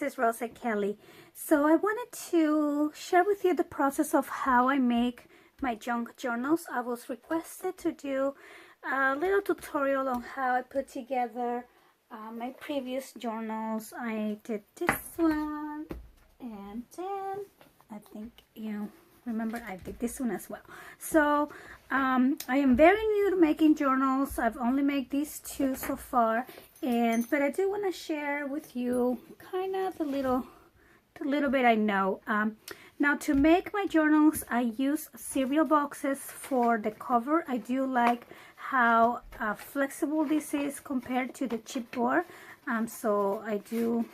this is Rosa Kelly. So I wanted to share with you the process of how I make my junk journals. I was requested to do a little tutorial on how I put together my previous journals. I did this one, and then I think you remember I did this one as well. So I am very new to making journals. I've only made these two so far, but I do want to share with you kind of the little bit I know. Now, to make my journals, I use cereal boxes for the cover. I do like how flexible this is compared to the chipboard. So I do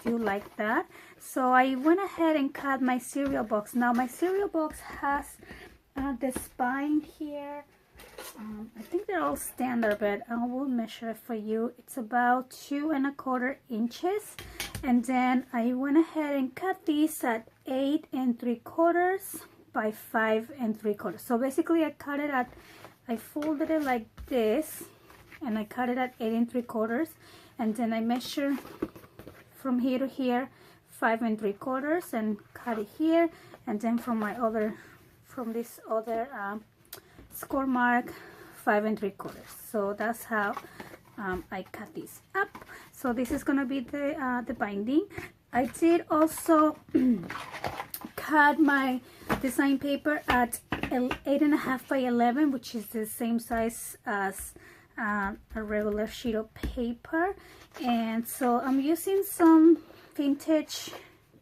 like that. So I went ahead and cut my cereal box. Now my cereal box has the spine here. I think they're all standard, but I will measure it for you. It's about 2 1/4 inches. And then I went ahead and cut these at 8 3/4 by 5 3/4. So basically I folded it like this, and I cut it at 8 3/4, and then I measure from here to here 5 3/4 and cut it here, and then from this other score mark 5 3/4. So that's how I cut these up. So this is gonna be the binding. I did also cut my design paper at 8 1/2 by 11, which is the same size as a regular sheet of paper. And so I'm using some vintage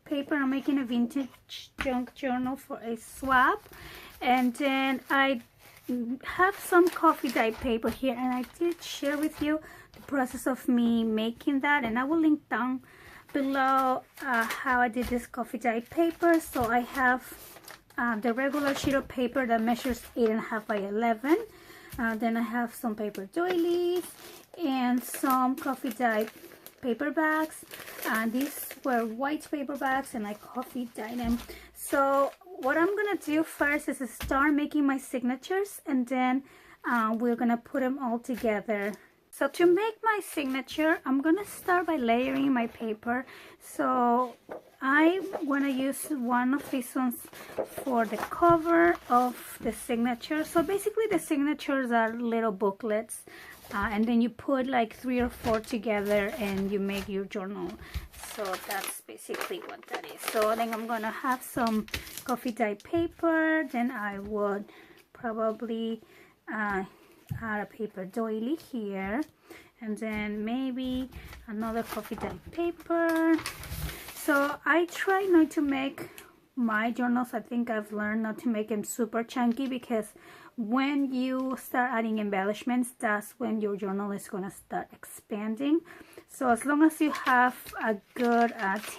paper. I'm making a vintage junk journal for a swap. And then I have some coffee dye paper here, and I did share with you the process of me making that, and I will link down below how I did this coffee dye paper. So I have the regular sheet of paper that measures 8 1/2 by 11. Then I have some paper doilies and some coffee dye paper bags. These were white paper bags, and I coffee dyed them. So what I'm gonna do first is start making my signatures, and then we're gonna put them all together. So to make my signature, I'm gonna start by layering my paper. So I wanna use one of these ones for the cover of the signature. So basically the signatures are little booklets, and then you put like 3 or 4 together and you make your journal. So that's basically what that is. So then I'm gonna have some coffee dye paper. Then I would probably add a paper doily here, and then maybe another coffee dye paper. So I try not to make my journals, I think I've learned not to make them super chunky, because when you start adding embellishments, that's when your journal is going to start expanding. So as long as you have a good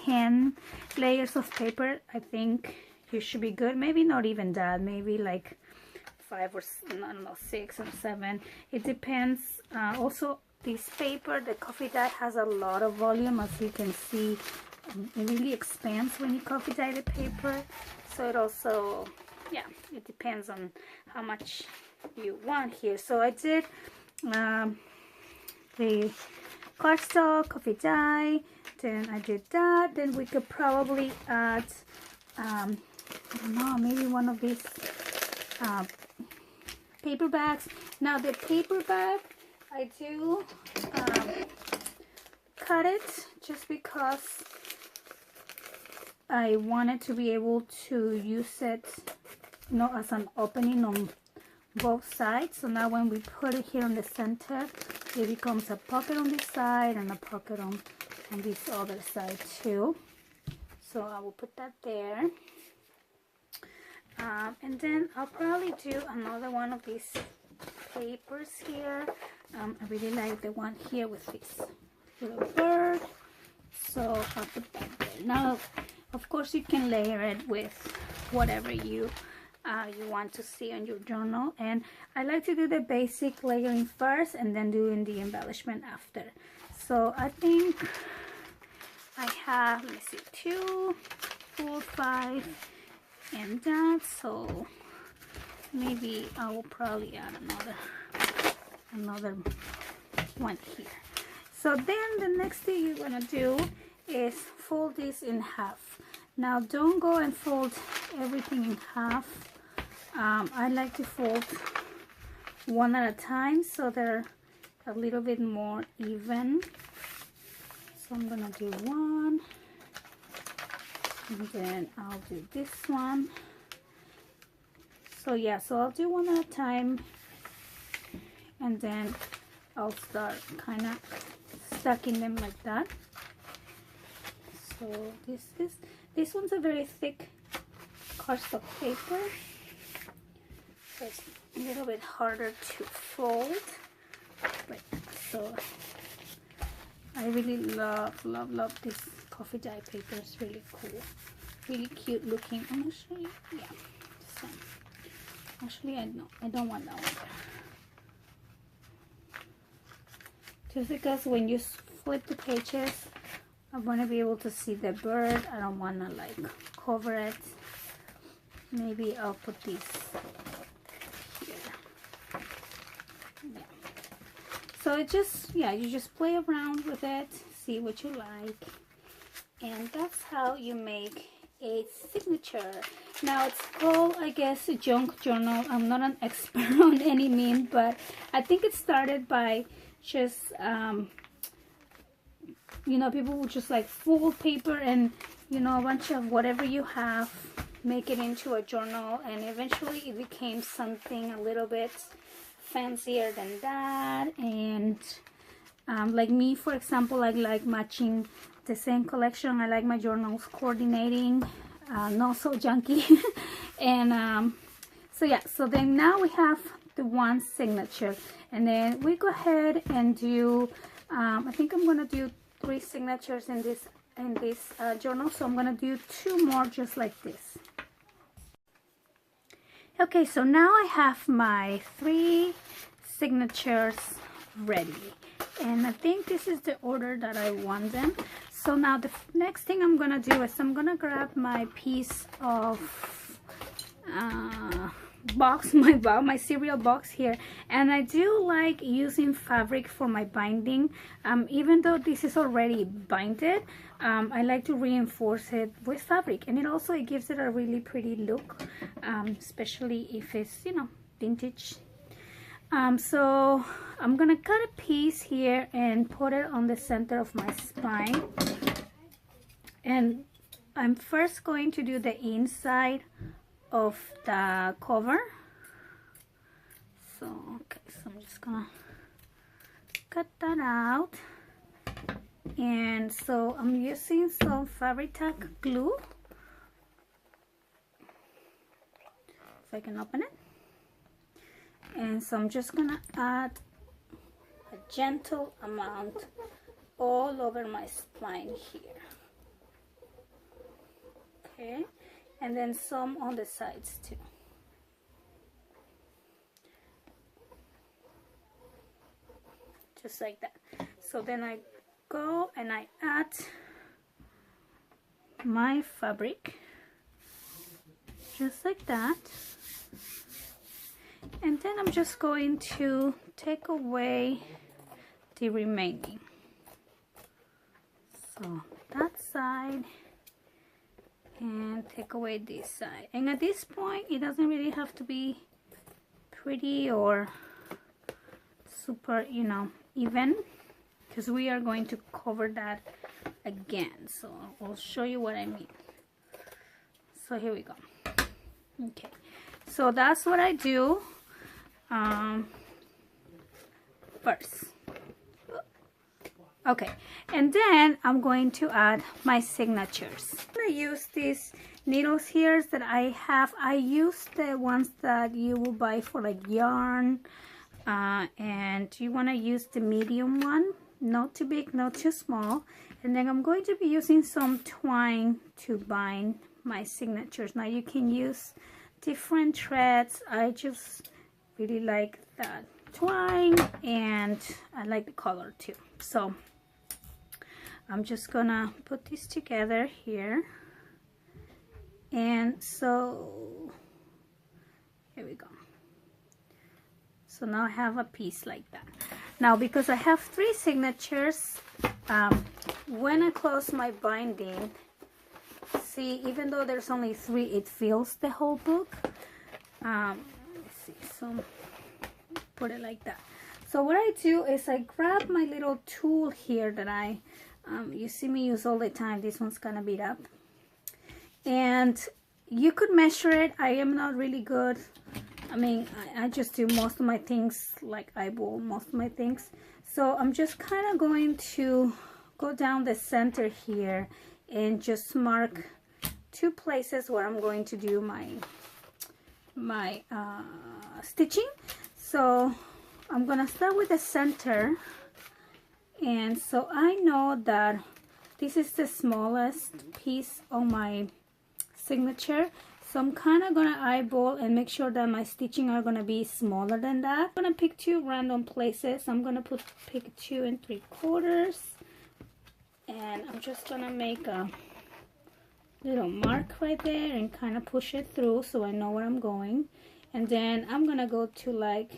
10 layers of paper, I think you should be good. Maybe not even that, maybe like 5 or I don't know, 6 or 7. It depends. Also, this paper, the coffee dye, has a lot of volume. As you can see, it really expands when you coffee dye the paper. So it also, yeah, it depends on how much you want here. So I did the cardstock, coffee dye, then I did that. Then we could probably add, I don't know, maybe one of these paper bags. Now the paper bag, I do cut it just because I wanted to be able to use it, you know, as an opening on both sides. So now when we put it here on the center, it becomes a pocket on this side and a pocket on this other side too. So I will put that there. And then I'll probably do another one of these papers here. I really like the one here with this little bird. So I'll put that there. Now, of course, you can layer it with whatever you want to see on your journal. And I like to do the basic layering first and then doing the embellishment after. So I think I have, let me see, 2, 4, 5, and that. So maybe I will probably add another one here. So then the next thing you're gonna do is fold this in half. Now don't go and fold everything in half. I like to fold one at a time so they're a little bit more even. So I'm gonna do one, and then I'll do this one. So yeah, so I'll do one at a time, and then I'll start kind of stacking them like that. So this one's a very thick cardstock paper, so it's a little bit harder to fold. But so I really love this coffee dye paper. It's really cool, really cute looking. I'm gonna show you. Yeah, so actually I don't want that one there. Just because when you flip the pages, I want to be able to see the bird. I don't want to like cover it. Maybe I'll put these here. Yeah. So it just, yeah, you just play around with it, see what you like, and that's how you make a signature. Now it's called, I guess, a junk journal. I'm not an expert on any means, but I think it started by just you know, people would just like fold paper and, you know, a bunch of whatever you have, make it into a journal, and eventually it became something a little bit fancier than that. And like me, for example, I like matching the same collection. I like my journals coordinating, not so junky. And so yeah, so then now we have the one signature, and then we go ahead and do I think I'm gonna do 3 signatures in this journal, so I'm gonna do 2 more just like this. Okay, so now I have my 3 signatures ready, and I think this is the order that I want them. So now the next thing I'm gonna do is I'm gonna grab my piece of box, my cereal box here, and I do like using fabric for my binding. Even though this is already binded, I like to reinforce it with fabric, and it gives it a really pretty look, especially if it's, you know, vintage. So I'm gonna cut a piece here and put it on the center of my spine, and I'm first going to do the inside of the cover. So okay, so I'm just gonna cut that out, and so I'm using some fabric tack glue, if I can open it. And so I'm just gonna add a gentle amount all over my spine here. Okay, and then some on the sides too. Just like that. So then I go and I add my fabric, just like that. And then I'm just going to take away the remaining. So that side, and take away this side. And at this point, it doesn't really have to be pretty or super, you know, even, because we are going to cover that again. So I'll show you what I mean. So here we go. Okay, so that's what I do first. Okay, and then I'm going to add my signatures. I'm going to use these needles here that I have. I use the ones that you will buy for like yarn, and you want to use the medium one, not too big, not too small. And then I'm going to be using some twine to bind my signatures. Now you can use different threads. I just really like that twine, and I like the color too. So I'm just gonna put these together here, and so here we go. So now I have a piece like that. Now because I have 3 signatures, when I close my binding, see, even though there's only 3, it fills the whole book. Let's see, so put it like that. So what I do is I grab my little tool here that I you see me use all the time. This one's kind of beat up, and you could measure it. I am not really good. I mean, I just do most of my things like eyeball most of my things. So I'm just kind of going to go down the center here and just mark 2 places where I'm going to do my stitching. So I'm gonna start with the center, and so I know that this is the smallest piece on my signature, so I'm kind of gonna eyeball and make sure that my stitching are gonna be smaller than that. I'm gonna pick 2 random places. I'm gonna pick 2 3/4, and I'm just gonna make a little mark right there and kind of push it through so I know where I'm going. And then I'm gonna go to like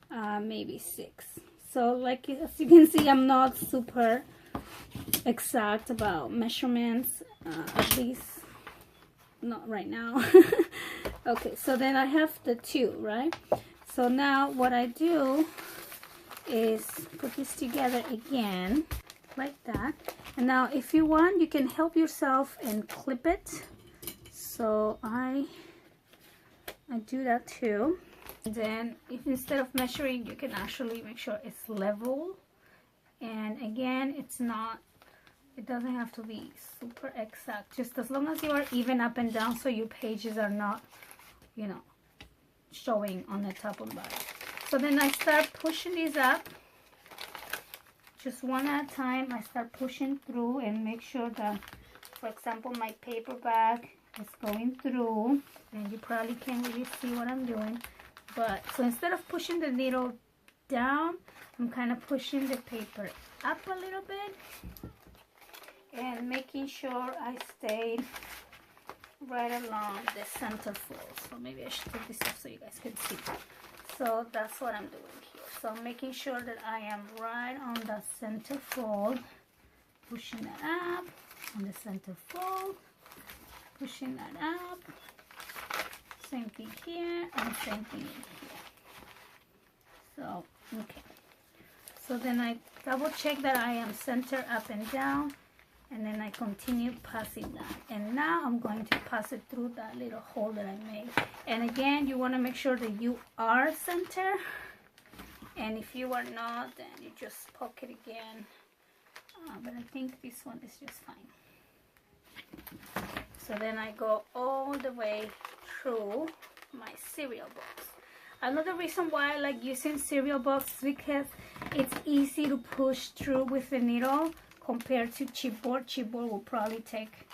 maybe 6. So like as you can see, I'm not super exact about measurements, at least not right now. Okay, so then I have the 2, right? So now what I do is put this together again like that. And now if you want, you can help yourself and clip it. So I do that too. And then if instead of measuring, you can actually make sure it's level. And again, it doesn't have to be super exact, just as long as you are even up and down so your pages are not, you know, showing on the top and bottom. So then I start pushing these up, just one at a time. I start pushing through and make sure that, for example, my paper bag is going through, and you probably can't really see what I'm doing. But so instead of pushing the needle down, I'm kind of pushing the paper up a little bit and making sure I stayed right along the center fold. So maybe I should take this off so you guys can see. So that's what I'm doing here. So I'm making sure that I am right on the center fold, pushing that up on the center fold, pushing that up. Same thing here and same thing in here. So okay, so then I double check that I am center up and down, and then I continue passing that. And now I'm going to pass it through that little hole that I made. And again, you want to make sure that you are center, and if you are not, then you just poke it again. But I think this one is just fine. So then I go all the way through my cereal box. Another reason why I like using cereal box is because it's easy to push through with the needle compared to chipboard. Chipboard will probably take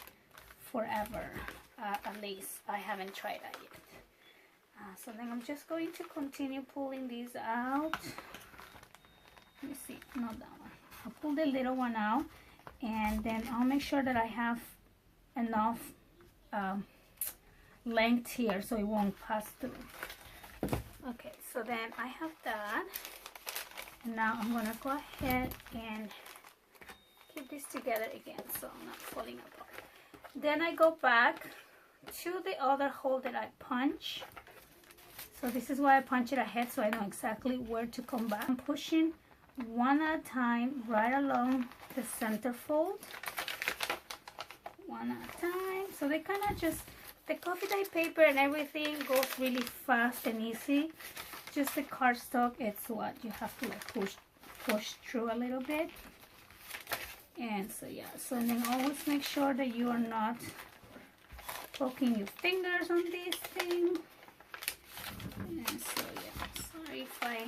forever. At least I haven't tried that yet. So then I'm just going to continue pulling these out. Let me see, not that one. I'll pull the little one out, and then I'll make sure that I have enough length here so it won't pass through. Okay, so then I have that, and now I'm gonna go ahead and keep this together again so I'm not falling apart. Then I go back to the other hole that I punch. So this is why I punch it ahead, so I know exactly where to come back. I'm pushing one at a time right along the center fold, one at a time. So they kind of just, the coffee dye paper and everything goes really fast and easy. Just the cardstock, it's what you have to like push through a little bit. And so yeah, so then always make sure that you are not poking your fingers on this thing. And so yeah, sorry if I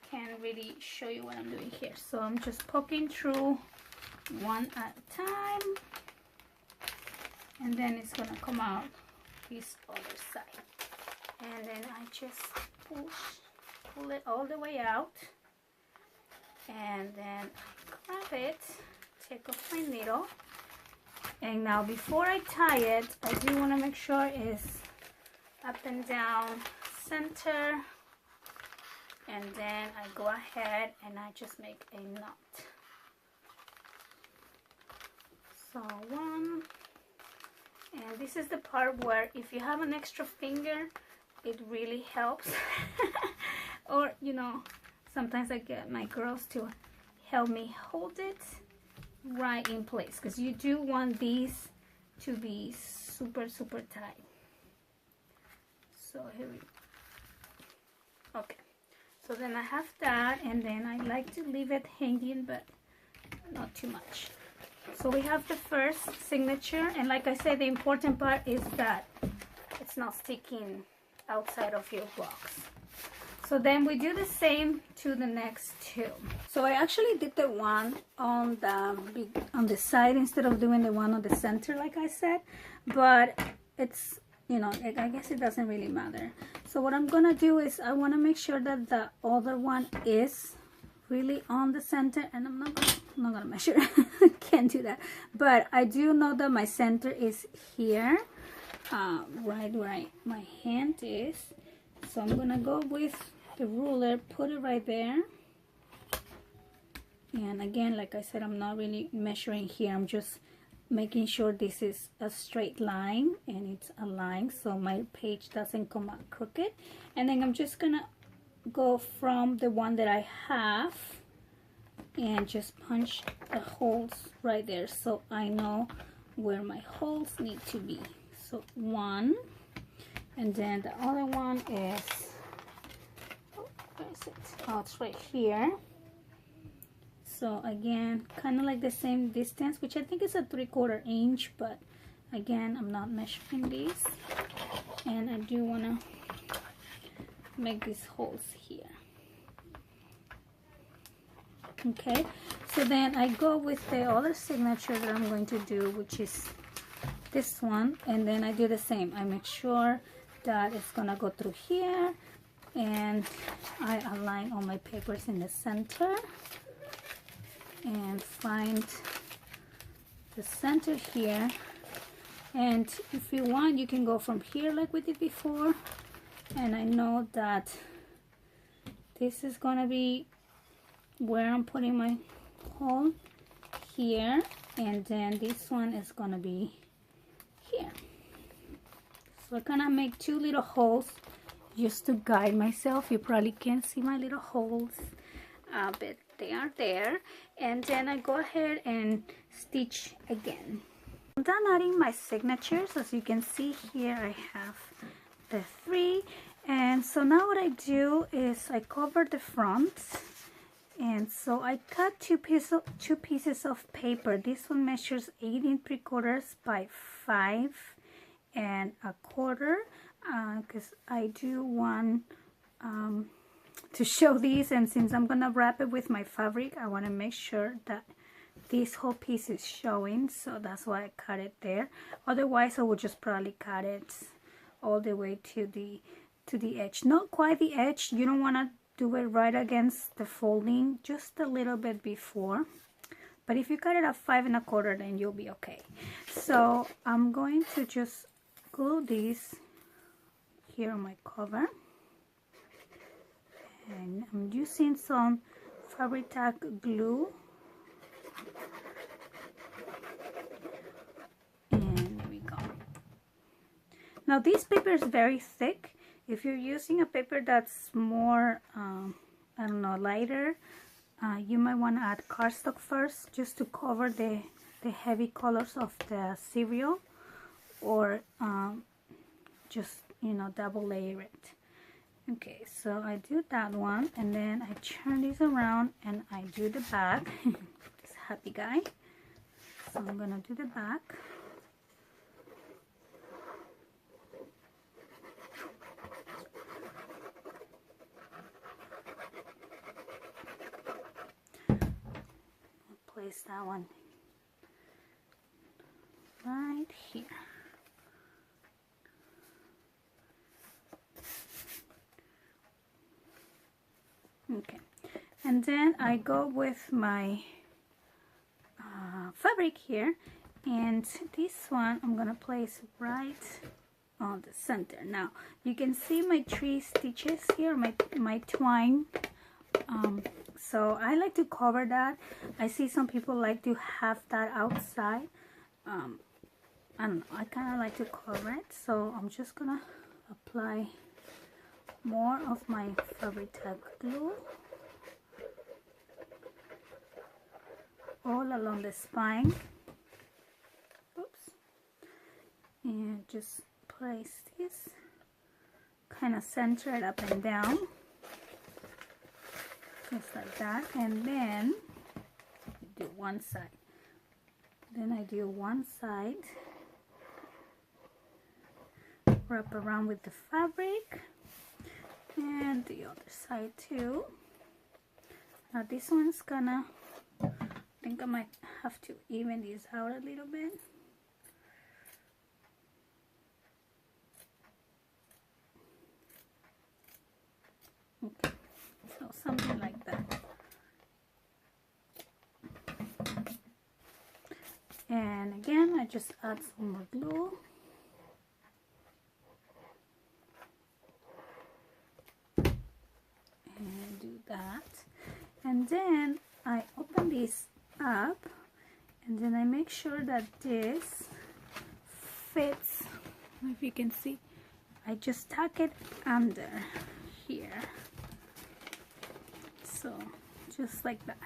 can't really show you what I'm doing here. So I'm just poking through one at a time, and then it's gonna come out this other side, and then I just pull it all the way out, and then grab it, take off my needle, and now before I tie it, I do want to make sure it's up and down center, and then I go ahead and I just make a knot. So one, and this is the part where if you have an extra finger, it really helps. Or, you know, sometimes I get my girls to help me hold it right in place, because you do want these to be super tight. So here we go. Okay, so then I have that, and then I like to leave it hanging, but not too much. So we have the first signature, and like I said, the important part is that it's not sticking outside of your box. So then we do the same to the next two. So I actually did the one on the side instead of doing the one on the center, like I said, but it's, you know, I guess it doesn't really matter. So what I'm gonna do is I want to make sure that the other one is really on the center, and I'm not gonna measure. Can't do that, but I do know that my center is here, right where my hand is. So I'm gonna go with the ruler, put it right there, and again, like I said, I'm not really measuring here. I'm just making sure this is a straight line and it's aligned so my page doesn't come out crooked. And then I'm just gonna go from the one that I have and just punch the holes right there so I know where my holes need to be. So one, and then the other one is, where is it? Oh, it's right here. So again, kind of like the same distance, which I think is a 3/4 inch, but again, I'm not measuring these, and I do want to make these holes here. Okay, so then I go with the other signature that I'm going to do, which is this one, and then I do the same. I make sure that it's gonna go through here, and I align all my papers in the center and find the center here. And if you want, you can go from here like we did before, and I know that this is gonna be where I'm putting my hole here, and then this one is gonna be here. So I kind of make two little holes just to guide myself. You probably can't see my little holes, but they are there. And then I go ahead and stitch again. I'm done adding my signatures. As you can see here, I have the 3, and so now what I do is I cover the front, and so I cut two pieces of paper. This one measures 8 3/4 by 5 1/4, because I do want to show these, and since I'm gonna wrap it with my fabric, I want to make sure that this whole piece is showing, so that's why I cut it there. Otherwise I would just probably cut it all the way to the edge. Not quite the edge, you don't want to do it right against the folding, just a little bit before. But if you cut it at 5 1/4, then you'll be okay. So I'm going to just glue these here on my cover, and I'm using some fabric tack glue, and there we go. Now this paper is very thick. If you're using a paper that's more I don't know, lighter, you might want to add cardstock first just to cover the heavy colors of the cereal, or just, you know, double layer it. Okay, so I do that one, and then I turn this around and I do the back. This happy guy. So I'm gonna do the back. Place that one right here. Okay, and then I go with my fabric here, and this one I'm gonna place right on the center. Now you can see my 3 stitches here, my twine. So I like to cover that. I see some people like to have that outside. I don't know, I kind of like to cover it, so I'm just gonna apply more of my fabric type glue all along the spine. Oops. And just place this, kind of center it up and down, just like that. And then do one side. Then I do one side, wrap around with the fabric, and the other side too. Now this one's gonna, I think I might have to even this out a little bit. Okay, so something like that. And again, I just add some more glue. And do that. And then I open this up, and then I make sure that this fits. I don't know if you can see. I just tuck it under here. So just like that.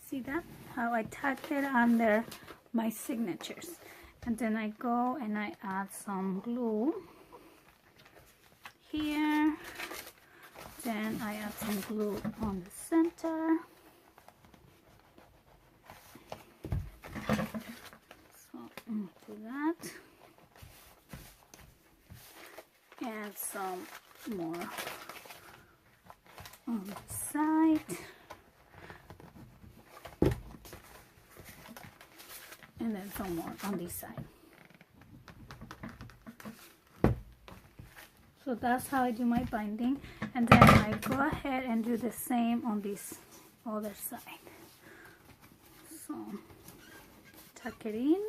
See that? How I tucked it under my signatures. And then I go and I add some glue here. Then I add some glue on the center. So do that. And some more on the side. And then some more on this side. So that's how I do my binding, and then I go ahead and do the same on this other side. So tuck it in,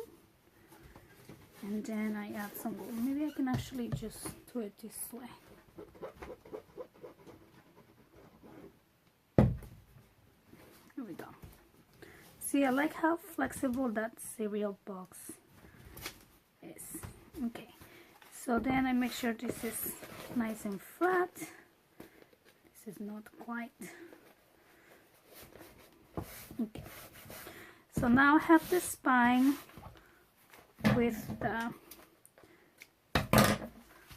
and then I add some glue. Maybe I can actually just do it this way. Here we go. See, I like how flexible that cereal box is. Okay, so then I make sure this is nice and flat. This is not quite. Okay, so now I have the spine with the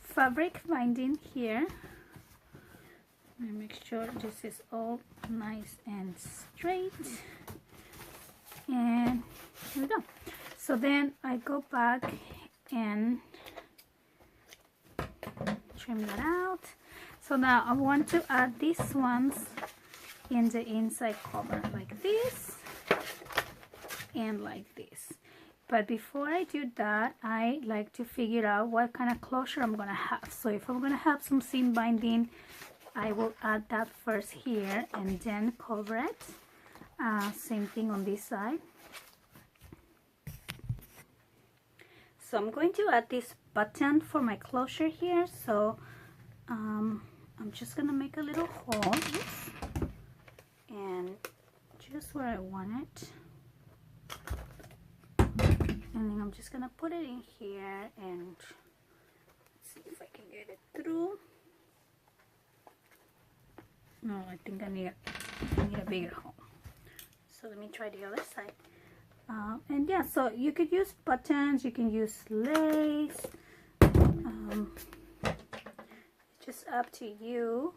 fabric binding here. I make sure this is all nice and straight. And here we go. So then I go back and trim that out. So now I want to add these ones in the inside cover, like this and like this. But before I do that, I like to figure out what kind of closure I'm gonna have. So if I'm gonna have some seam binding, I will add that first here and then cover it. Same thing on this side. So I'm going to add this button for my closure here. So I'm just gonna make a little hole, and just where I want it. And then I'm just gonna put it in here and see if I can get it through. No, I think I need a bigger hole. So let me try the other side. And yeah, so you could use buttons, you can use lace. Just up to you.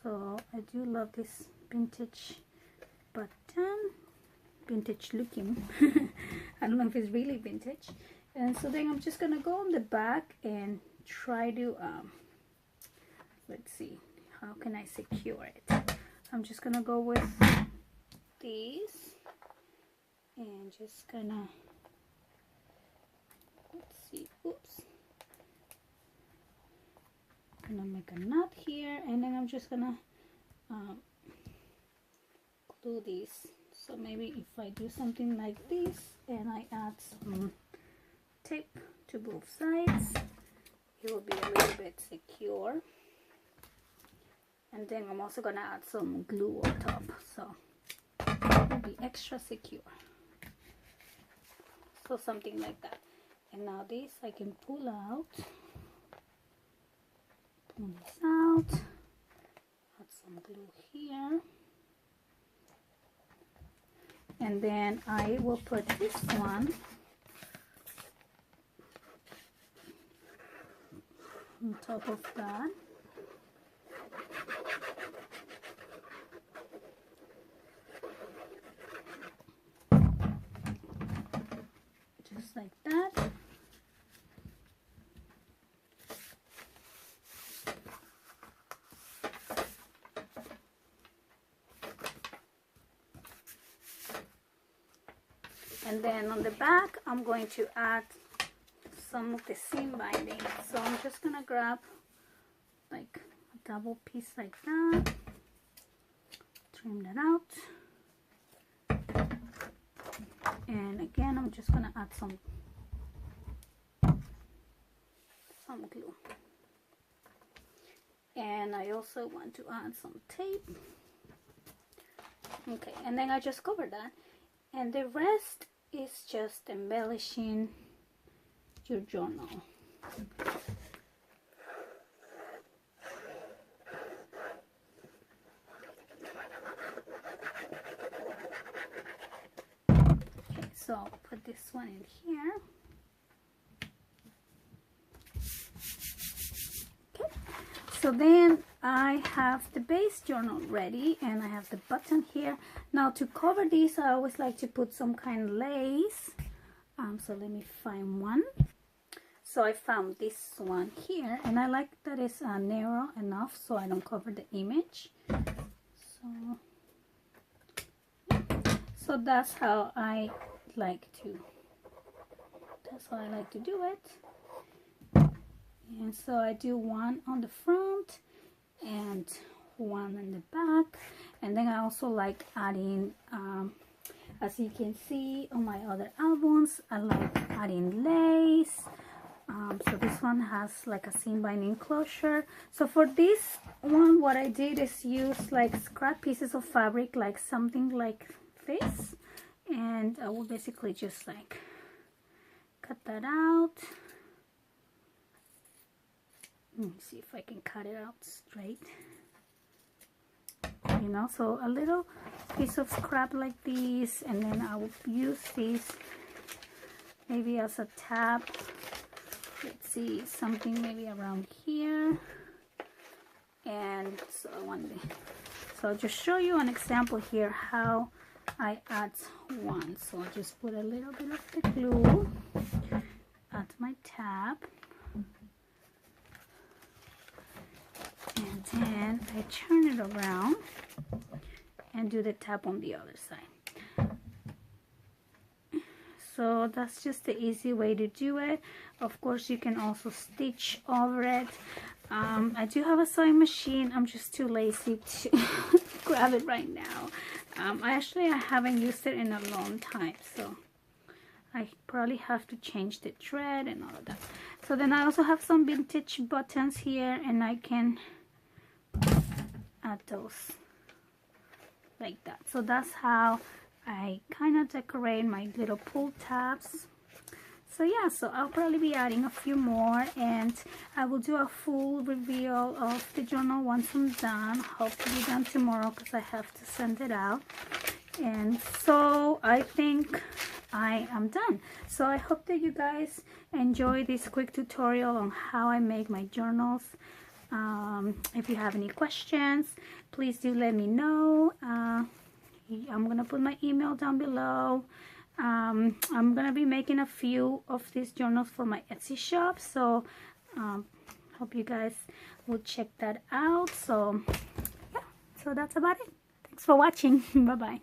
So I do love this vintage button. Vintage looking. I don't know if it's really vintage. And so then I'm just gonna go on the back and try to let's see, how can I secure it? I'm just gonna go with these and just gonna, let's see, oops, gonna make a knot here, and then I'm just gonna glue these. So maybe if I do something like this and I add some tape to both sides, it will be a little bit secure. And then I'm also gonna add some glue on top, so it will be extra secure. So something like that. And now this I can pull this out, add some glue here, and then I will put this one on top of that. Just like that. And then on the back, I'm going to add some of the seam binding. So I'm just gonna grab like a double piece like that, trim that out, and again I'm just gonna add some glue. And I also want to add some tape. Okay, and then I just cover that, and the rest is just embellishing your journal. Okay, so I'll put this one in here. Okay, so then I have the base journal ready, and I have the button here. Now to cover this, I always like to put some kind of lace. So let me find one. So I found this one here, and I like that it's narrow enough so I don't cover the image. So that's how I like to do it. And so I do one on the front and one in the back, and then I also like adding as you can see on my other albums, I like adding lace. So this one has like a seam binding closure. So for this one, what I did is use like scrap pieces of fabric, like something like this, and I will basically just like cut that out. Let me see if I can cut it out straight. You know, so a little piece of scrap like this, and then I will use this maybe as a tab. Let's see, something maybe around here. And so I'll just show you an example here how I add one. So I'll just put a little bit of the glue at my tab, and then I turn it around and do the tab on the other side. So that's just the easy way to do it. Of course, you can also stitch over it. I do have a sewing machine. I'm just too lazy to grab it right now. I haven't used it in a long time, so I probably have to change the thread and all of that. So then I also have some vintage buttons here, and I can add those like that. So that's how I kind of decorate my little pull tabs. So yeah, so I'll probably be adding a few more, and I will do a full reveal of the journal once I'm done. Hopefully done tomorrow, because I have to send it out. And so I think I am done. So I hope that you guys enjoy this quick tutorial on how I make my journals. If you have any questions, please do let me know. I'm gonna put my email down below. I'm gonna be making a few of these journals for my Etsy shop, so hope you guys will check that out. So yeah, so that's about it. Thanks for watching. Bye bye.